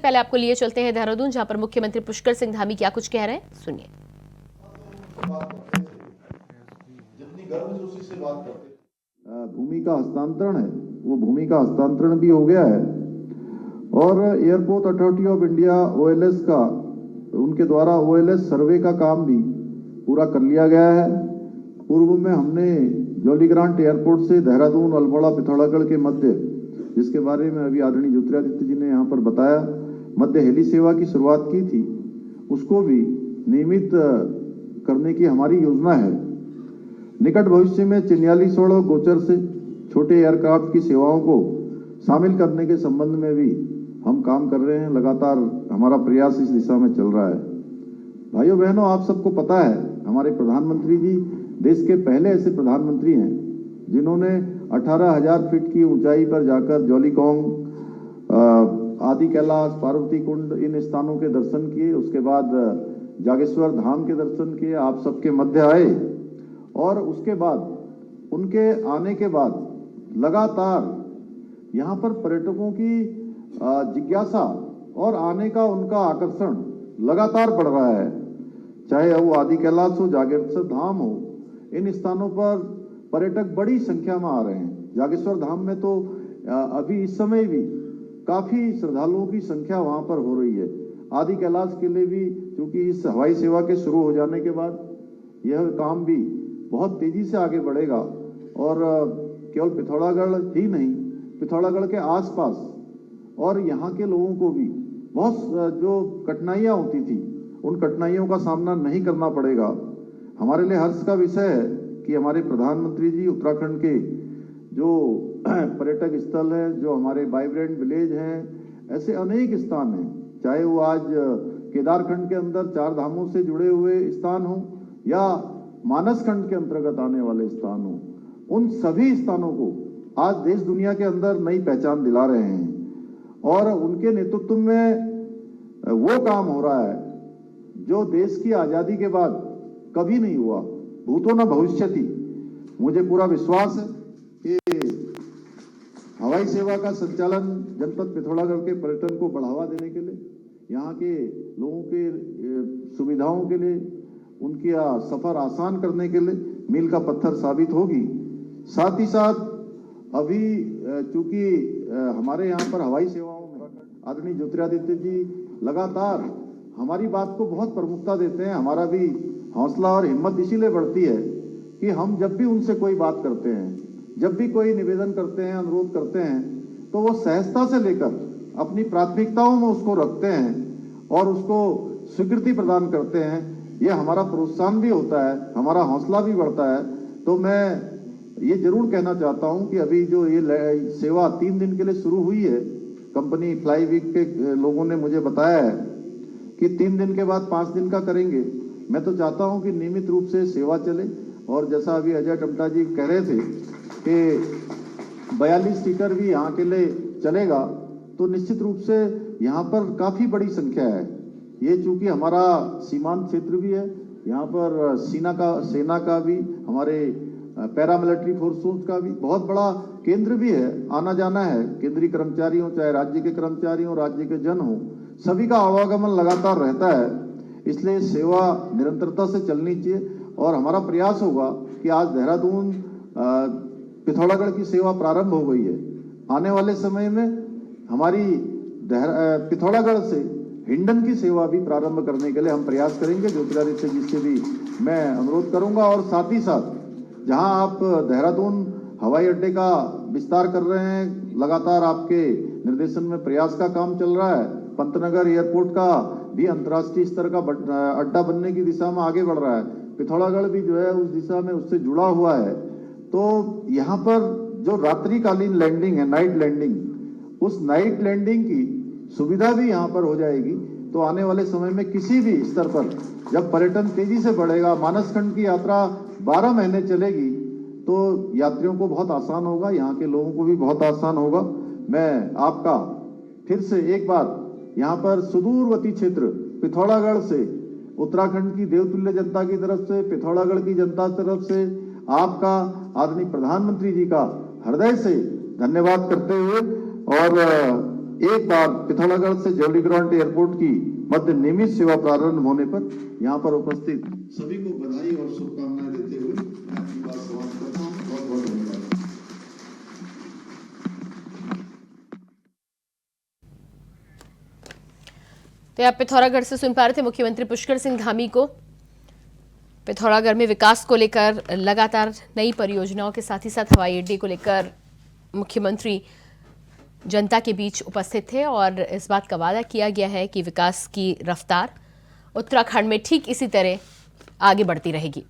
पहले आपको लिए चलते हैं देहरादून, जहां पर मुख्यमंत्री पुष्कर सिंह धामी क्या कुछ कह रहे हैं, सुनिए। जितनी गर्व जोशी से बात करते, भूमि का हस्तांतरण है, वो भूमि का हस्तांतरण भी हो गया है और airport authority of India OLS का, उनके द्वारा OLS सर्वे का काम भी पूरा कर लिया गया है। पूर्व में हमने जौलीग्रांट एयरपोर्ट से देहरादून, अल्मोड़ा, पिथौरागढ़ के मध्य, जिसके बारे में अभी आदरणीय ज्योतिरादित्य जी ने यहाँ पर बताया, मध्य हेली सेवा की शुरुआत की थी, उसको भी नियमित करने की हमारी योजना है। निकट भविष्य में चिन्यालीसोड़ो गोचर से छोटे एयरक्राफ्ट की सेवाओं को शामिल करने के संबंध में भी हम काम कर रहे हैं। लगातार हमारा प्रयास इस दिशा में चल रहा है। भाइयों बहनों, आप सबको पता है, हमारे प्रधानमंत्री जी देश के पहले ऐसे प्रधानमंत्री हैं जिन्होंने 18,000 फीट की ऊंचाई पर जाकर जौलीकोंग, आदि कैलाश, पार्वती कुंड, इन स्थानों के दर्शन किए। उसके बाद जागेश्वर धाम के दर्शन किए, आप सबके मध्य आए और उसके बाद उनके आने के बाद लगातार यहाँ पर पर्यटकों की जिज्ञासा और आने का उनका आकर्षण लगातार बढ़ रहा है। चाहे वो आदि कैलाश हो, जागेश्वर धाम हो, इन स्थानों पर पर्यटक बड़ी संख्या में आ रहे हैं। जागेश्वर धाम में तो अभी इस समय भी काफी श्रद्धालुओं की संख्या वहां पर हो रही है। आदि कैलाश के लिए भी, क्योंकि इस हवाई सेवा के शुरू हो जाने के बाद यह काम भी बहुत तेजी से आगे बढ़ेगा और केवल पिथौरागढ़ ही नहीं, पिथौरागढ़ के आसपास और यहाँ के लोगों को भी बहुत जो कठिनाइयाँ होती थी, उन कठिनाइयों का सामना नहीं करना पड़ेगा। हमारे लिए हर्ष का विषय है कि हमारे प्रधानमंत्री जी उत्तराखंड के जो पर्यटक स्थल हैं, जो हमारे वाइब्रेंट विलेज हैं, ऐसे अनेक स्थान हैं, चाहे वो आज केदारखंड के अंदर 4 धामों से जुड़े हुए स्थान हो या मानस खंड के अंतर्गत आने वाले स्थान हो, उन सभी स्थानों को आज देश दुनिया के अंदर नई पहचान दिला रहे हैं और उनके नेतृत्व में वो काम हो रहा है जो देश की आजादी के बाद कभी नहीं हुआ, भूतो न भविष्यति। मुझे पूरा विश्वास है कि हवाई सेवा का संचालन जनपद पिथौरागढ़ के पर्यटन को बढ़ावा देने के लिए, यहाँ के लोगों के सुविधाओं के लिए, उनकी सफर आसान करने के लिए मील का पत्थर साबित होगी। साथ ही साथ अभी चूंकि हमारे यहाँ पर हवाई सेवाओं में आदरणीय ज्योतिरादित्य जी लगातार हमारी बात को बहुत प्रमुखता देते हैं। हमारा भी हौसला और हिम्मत इसीलिए बढ़ती है कि हम जब भी उनसे कोई बात करते हैं, जब भी कोई निवेदन करते हैं, अनुरोध करते हैं, तो वो सहजता से लेकर अपनी प्राथमिकताओं में उसको रखते हैं और उसको स्वीकृति प्रदान करते हैं। ये हमारा प्रोत्साहन भी होता है, हमारा हौसला भी बढ़ता है। तो मैं ये जरूर कहना चाहता हूं कि अभी जो ये सेवा 3 दिन के लिए शुरू हुई है, कंपनी फ्लाई वीक के लोगों ने मुझे बताया है कि 3 दिन के बाद 5 दिन का करेंगे। मैं तो चाहता हूं कि नियमित रूप से सेवा चले और जैसा अभी अजय टमटा जी कह रहे थे कि 42 सीटर भी यहाँ के लिए चलेगा, तो निश्चित रूप से यहाँ पर काफी बड़ी संख्या है। ये चूंकि हमारा सीमांत क्षेत्र भी है, यहाँ पर सेना का भी, हमारे पैरामिलिट्री फोर्सेस का भी बहुत बड़ा केंद्र भी है, आना जाना है। केंद्रीय कर्मचारी हो, चाहे राज्य के कर्मचारी हो, राज्य के जन हो, सभी का आवागमन लगातार रहता है। इसलिए सेवा निरंतरता से चलनी चाहिए और हमारा प्रयास होगा कि आज देहरादून पिथौरागढ़ की सेवा प्रारंभ हो गई है। आने वाले समय में हमारी पिथौरागढ़ से हिंडन की सेवा भी प्रारंभ करने के लिए हम प्रयास करेंगे। ज्योतिरादित्य जी से भी मैं अनुरोध करूंगा और साथ ही साथ जहां आप देहरादून हवाई अड्डे का विस्तार कर रहे हैं, लगातार आपके निर्देशन में प्रयास का काम चल रहा है। पंतनगर एयरपोर्ट का भी अंतर्राष्ट्रीय स्तर का अड्डा बनने की दिशा में आगे बढ़ रहा है। पिथौरागढ़ भी जो है उस दिशा में उससे जुड़ा हुआ है। तो यहाँ पर जो रात्रिकालीन लैंडिंग है, नाइट लैंडिंग, उस नाइट लैंडिंग की सुविधा भी यहाँ पर हो जाएगी। तो आने वाले समय में किसी भी स्तर पर जब पर्यटन तेजी से बढ़ेगा, मानस खंड की यात्रा 12 महीने चलेगी, तो यात्रियों को बहुत आसान होगा, यहाँ के लोगों को भी बहुत आसान होगा। मैं आपका फिर से एक बार यहाँ पर सुदूरवर्ती क्षेत्र पिथौरागढ़ से, उत्तराखंड की देवतुल्य जनता की तरफ से, पिथौरागढ़ की जनता की तरफ से आपका आदरणीय प्रधानमंत्री जी का हृदय से धन्यवाद करते हुए और एक बार पिथौरागढ़ से जौलीग्रांट एयरपोर्ट की मध्य नियमित सेवा प्रारंभ होने पर यहाँ पर उपस्थित सभी को बधाई और शुभकामनाएं देते हुए मैं अपनी बात समाप्त करता हूँ। बहुत बहुत धन्यवाद। तो आप पिथौरागढ़ से सुन पा रहे थे मुख्यमंत्री पुष्कर सिंह धामी को। पिथौरागढ़ में विकास को लेकर लगातार नई परियोजनाओं के साथ ही साथ हवाई अड्डे को लेकर मुख्यमंत्री जनता के बीच उपस्थित थे और इस बात का वादा किया गया है कि विकास की रफ्तार उत्तराखंड में ठीक इसी तरह आगे बढ़ती रहेगी।